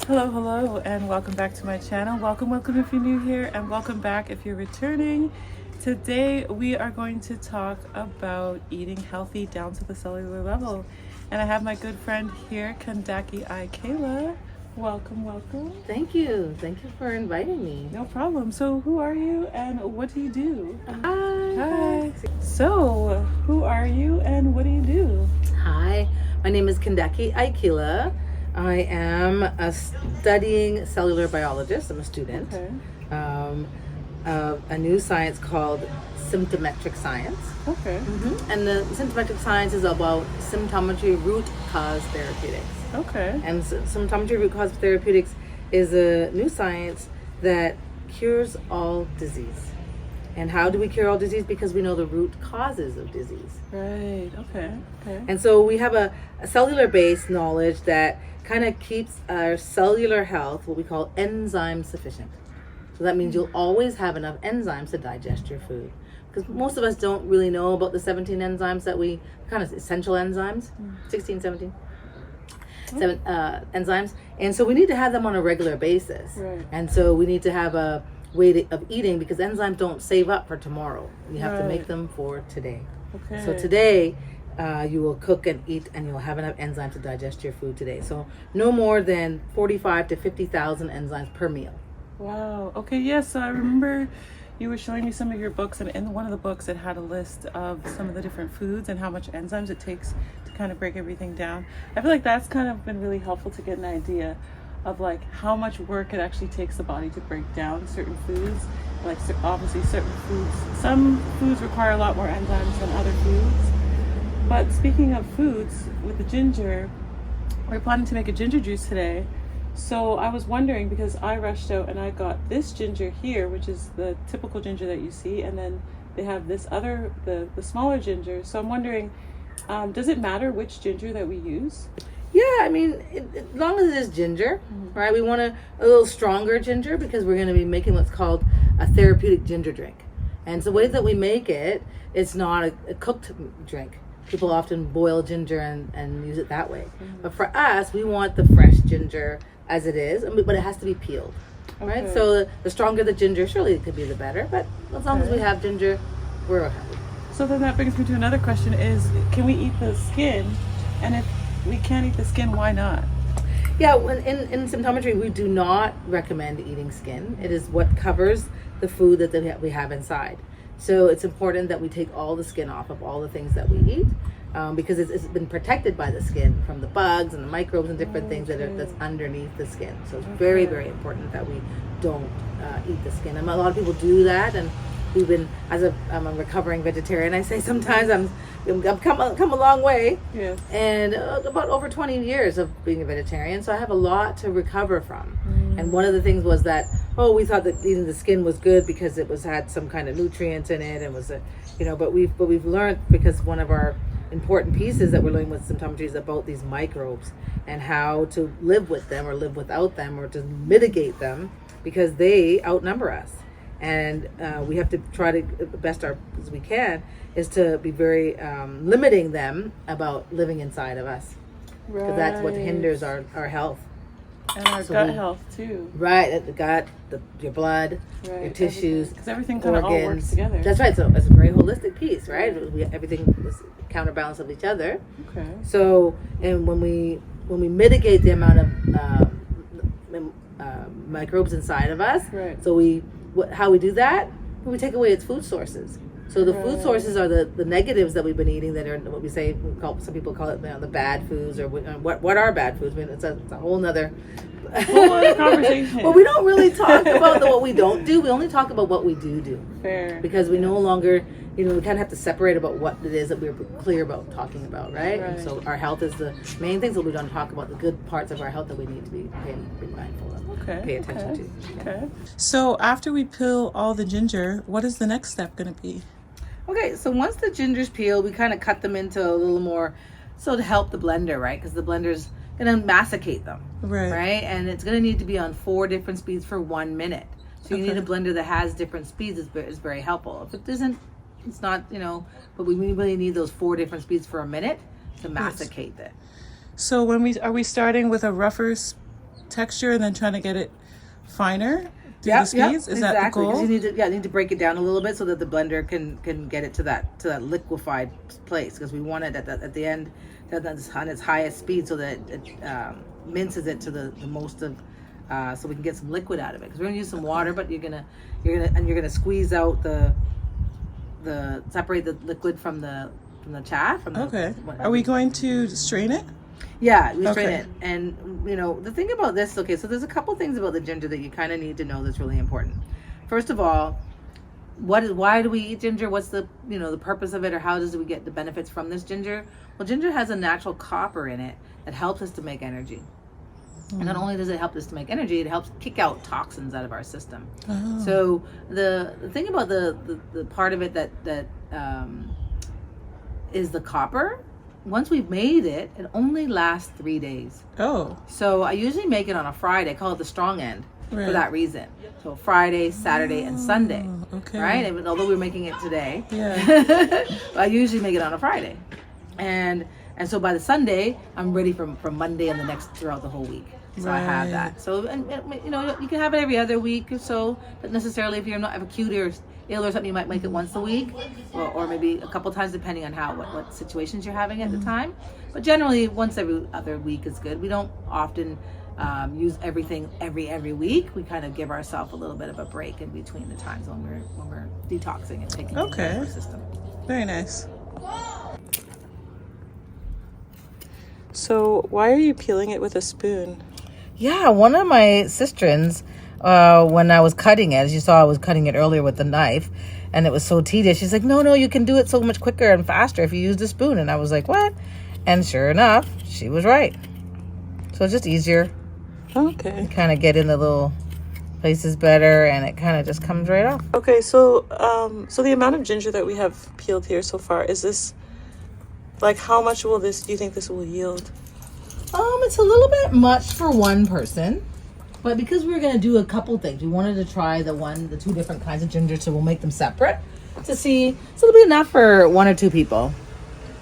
Hello, and welcome back to my channel. Welcome if you're new here, and welcome back if you're returning. Today, we are going to talk about eating healthy down to the cellular level. And I have my good friend here, Kandaki Kayla. Welcome. Thank you for inviting me. No problem. So, who are you, and what do you do? Hi. So, who are you, and what do you do? Hi, my name is Kandaki Aikila. I am a studying cellular biologist. I'm a student of a new science called symptometric science. And the symptometric science is about symptometry root cause therapeutics. And symptometry root cause therapeutics is a new science that cures all disease. And how do we cure all disease? Because we know the root causes of disease. Right. And so we have a cellular-based knowledge that kind of keeps our cellular health, what we call enzyme sufficient. So that means you'll always have enough enzymes to digest your food. Because most of us don't really know about the 17 enzymes that we, kind of essential enzymes, 16, 17 enzymes. And so we need to have them on a regular basis. And so we need to have a way of eating, because enzymes don't save up for tomorrow. You have to make them for today. So today, you will cook and eat, and you'll have enough enzymes to digest your food today. So no more than 45 to 50,000 enzymes per meal. Wow. Okay. Yes. So I remember you were showing me some of your books, and in one of the books it had a list of some of the different foods and how much enzymes it takes to kind of break everything down. I feel like that's kind of been really helpful to get an idea of like how much work it actually takes the body to break down certain foods. Like obviously certain foods, some foods require a lot more enzymes than other foods. But speaking of foods, with the ginger, we're planning to make a ginger juice today. So I was wondering, because I rushed out and I got this ginger here, which is the typical ginger that you see, and then they have this other, the smaller ginger. So I'm wondering, does it matter which ginger that we use? Yeah, I mean, as long as it is ginger, right? We want a little stronger ginger, because we're going to be making what's called a therapeutic ginger drink. And so the way that we make it, it's not a cooked drink. People often boil ginger and use it that way. But for us, we want the fresh ginger as it is, but it has to be peeled, right? So the stronger the ginger, surely it could be the better. But as long as we have ginger, we're happy. So then that brings me to another question is, can we eat the skin? And if we can't eat the skin, why not? Yeah, in symptometry, we do not recommend eating skin. It is what covers the food that we have inside. So it's important that we take all the skin off of all the things that we eat, because it's been protected by the skin from the bugs and the microbes and different things that's underneath the skin. So it's very, very important that we don't eat the skin. And a lot of people do that, and we've been, I'm a recovering vegetarian, I say sometimes I've come a long way, and about over 20 years of being a vegetarian, so I have a lot to recover from. And one of the things was that, we thought that eating the skin was good because it had some kind of nutrients in it, and was but we've learned, because one of our important pieces that we're learning with symptometry is about these microbes and how to live with them or live without them or to mitigate them, because they outnumber us. And we have to try to, the best as we can, is to be very limiting them about living inside of us. Because that's what hinders our health. And our gut health too. Right, the gut, your blood, your tissues, because everything kind of all works together. That's right. So it's a very holistic piece, right? Everything is counterbalance of each other. So, and when we mitigate the amount of microbes inside of us, so how we do that? We take away its food sources. So the food sources are the negatives that we've been eating, that are what some people call it, the bad foods, or what are bad foods. I mean, it's a whole nother conversation. Well, we don't really talk about what we don't do. We only talk about what we do. Fair. Because we no longer, we kind of have to separate about what it is that we're clear about talking about, right? And so our health is the main thing, so we don't talk about the good parts of our health that we need to be mindful of, pay attention to. So after we peel all the ginger, what is the next step going to be? Okay, so once the ginger's peeled, we kind of cut them into a little more, so to help the blender, right? Because the blender's going to massacate them, right? And it's going to need to be on 4 different speeds for 1 minute. So you need a blender that has different speeds. Is very helpful. If it doesn't, it's not, but we really need those 4 different speeds for a minute to massacate it. So are we starting with a rougher texture and then trying to get it finer through Yep, the squeeze? Is that the exactly. 'Cause goal? you need to break it down a little bit so that the blender can get it to that liquefied place, because we want it at the end that's on its highest speed so that it minces it to the most of so we can get some liquid out of it, because we're gonna use some water, but you're gonna squeeze out the separate the liquid from the chaff. Okay. Are we going to strain it? Yeah, we strain Okay. it. And the thing about this, okay, so there's a couple things about the ginger that you kind of need to know that's really important. First of all, why do we eat ginger? What's the the purpose of it, or how does we get the benefits from this ginger? Well, ginger has a natural copper in it that helps us to make energy. And not only does it help us to make energy, it helps kick out toxins out of our system. Oh. So the thing about the part of it that is the copper, once we've made it, it only lasts 3 days. Oh. So I usually make it on a Friday. I call it the strong end Right. for that reason. So Friday, Saturday, and Sunday. Okay. Right? And although we're making it today, Yeah. I usually make it on a Friday. And so by the Sunday, I'm ready for Monday and the next throughout the whole week. So I have Right. that. So, and you can have it every other week or so, but necessarily if you're not acute or ill or something, you might make it once a week, or maybe a couple times depending on what situations you're having at the time. But generally, once every other week is good. We don't often use everything every week. We kind of give ourselves a little bit of a break in between the times when we're detoxing and taking things out of our system. Very nice. So why are you peeling it with a spoon? Yeah, one of my sistrins, when I was cutting it, as you saw, I was cutting it earlier with the knife, and it was so tedious. She's like, no, you can do it so much quicker and faster if you use the spoon. And I was like, what? And sure enough, she was right. So it's just easier. Okay. Kind of get in the little places better, and it kind of just comes right off. Okay, so so the amount of ginger that we have peeled here so far, is this, like, how much do you think this will yield? It's a little bit much for one person, but because we're gonna do a couple things, we wanted to try the two different kinds of ginger, so we'll make them separate to see. So it'll be enough for 1 or 2 people.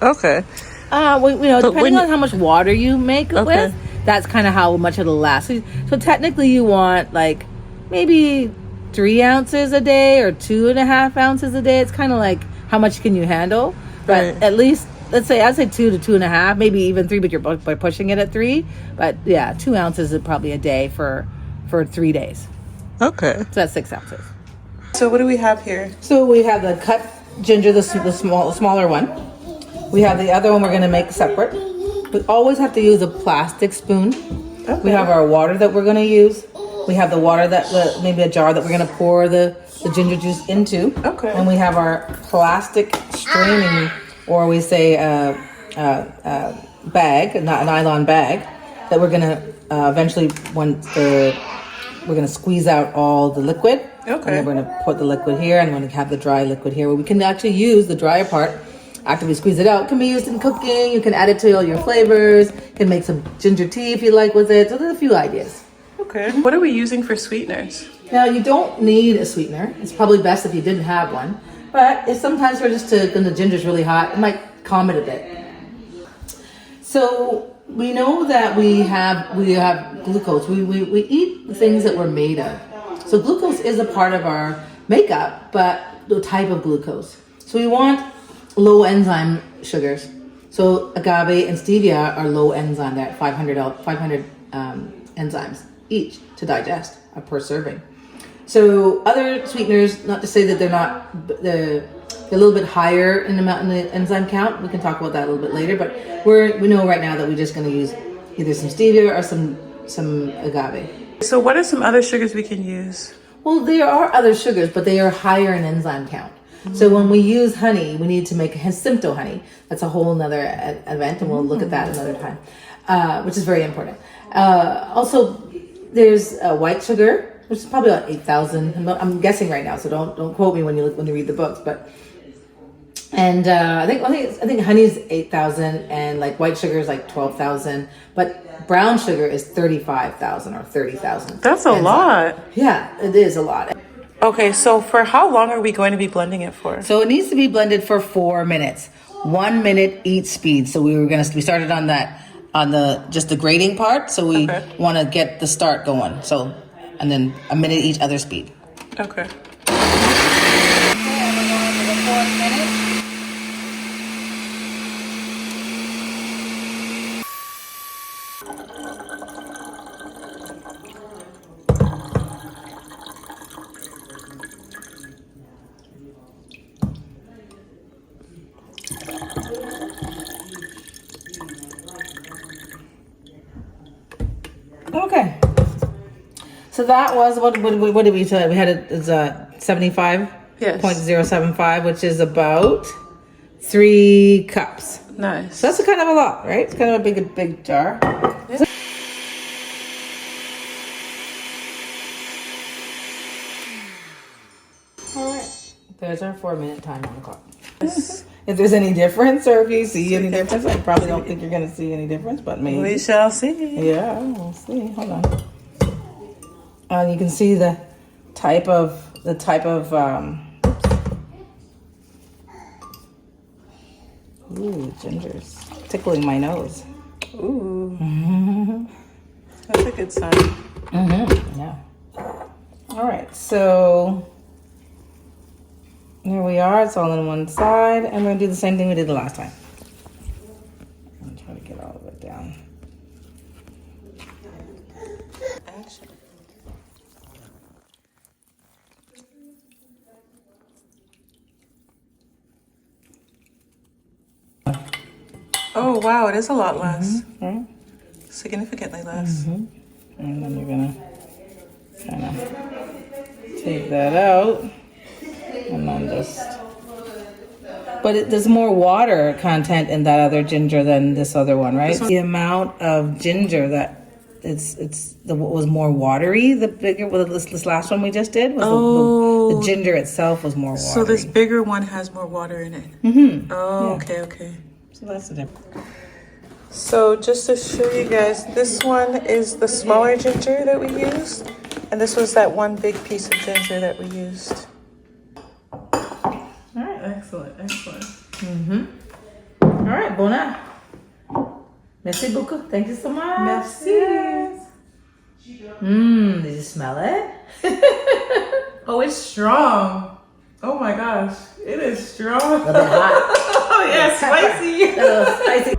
Okay. Depending on how much water you make it with, that's kind of how much it'll last. So technically, you want like maybe 3 ounces a day or 2.5 ounces a day. It's kind of like how much can you handle, but Right. at least. I'd say 2 to 2.5, maybe even 3, but you're by pushing it at 3. But yeah, 2 ounces is probably a day for 3 days. Okay. So that's 6 ounces. So what do we have here? So we have the cut ginger, the smaller one. We have the other one we're going to make separate. We always have to use a plastic spoon. Okay. We have our water that we're going to use. We have the water maybe a jar that we're going to pour the ginger juice into. Okay. And we have our plastic straining, or we say bag, not a nylon bag, that we're gonna eventually we're gonna squeeze out all the liquid. Okay. And then we're gonna put the liquid here, and we're gonna have the dry liquid here. Where we can actually use the drier part after we squeeze it out. It can be used in cooking. You can add it to all your flavors. You can make some ginger tea if you like with it. So there's a few ideas. Okay. What are we using for sweeteners? Now you don't need a sweetener. It's probably best if you didn't have one. But if sometimes we're just when the ginger's really hot, it might calm it a bit. So we know that we have glucose. We eat the things that we're made of. So glucose is a part of our makeup, but the type of glucose. So we want low enzyme sugars. So agave and stevia are low enzyme. They're at 500 enzymes each to digest per serving. So other sweeteners, not to say that they're a little bit higher in the enzyme count. We can talk about that a little bit later, but we know right now that we're just going to use either some stevia or some agave. So what are some other sugars we can use? Well, there are other sugars, but they are higher in enzyme count. Mm-hmm. So when we use honey, we need to make sympto honey. That's a whole nother event, and we'll look at that another time, which is very important. Also, there's white sugar, which is probably about 8,000. I'm guessing right now, so don't quote me when you read the books. But I think honey's 8,000, and like white sugar is like 12,000. But brown sugar is 35,000 or 30,000. That's a lot. Yeah, it is a lot. Okay, so for how long are we going to be blending it for? So it needs to be blended for 4 minutes, 1 minute each speed. So we started on that on just the grating part. So we Okay. want to get the start going. So, and then a minute each other speed. Okay. Okay. So that was what did we say? We had it as a 75.075, which is about 3 cups. Nice. So that's a kind of a lot, right? It's kind of a big jar. Yeah. All right. There's our 4-minute time on the clock. If there's any difference, or if you see any difference, I probably don't think you're going to see any difference, but maybe. We shall see. Yeah, we'll see. Hold on. You can see the type of ooh, ginger's tickling my nose. Ooh. That's a good sign. Yeah. All right, so there we are. It's all on one side, and we're gonna do the same thing we did the last time. I'm gonna try to get all of it down. Action. Oh wow, it is a lot less. Significantly less. And then you're gonna kind of take that out, and then just. But there's more water content in that other ginger than this other one, right? The amount of ginger that was more watery. The bigger, this last one we just did was the ginger itself was more watery. So this bigger one has more water in it. Oh, yeah. Okay. So that's the difference. So just to show you guys, this one is the smaller ginger that we used, and this was that one big piece of ginger that we used. All right, excellent. All right, bon app. Merci beaucoup. Thank you so much. Merci. Did you smell it? Oh, it's strong. Oh my gosh, it is strong. A little bit hot. Oh yeah, spicy. A little spicy.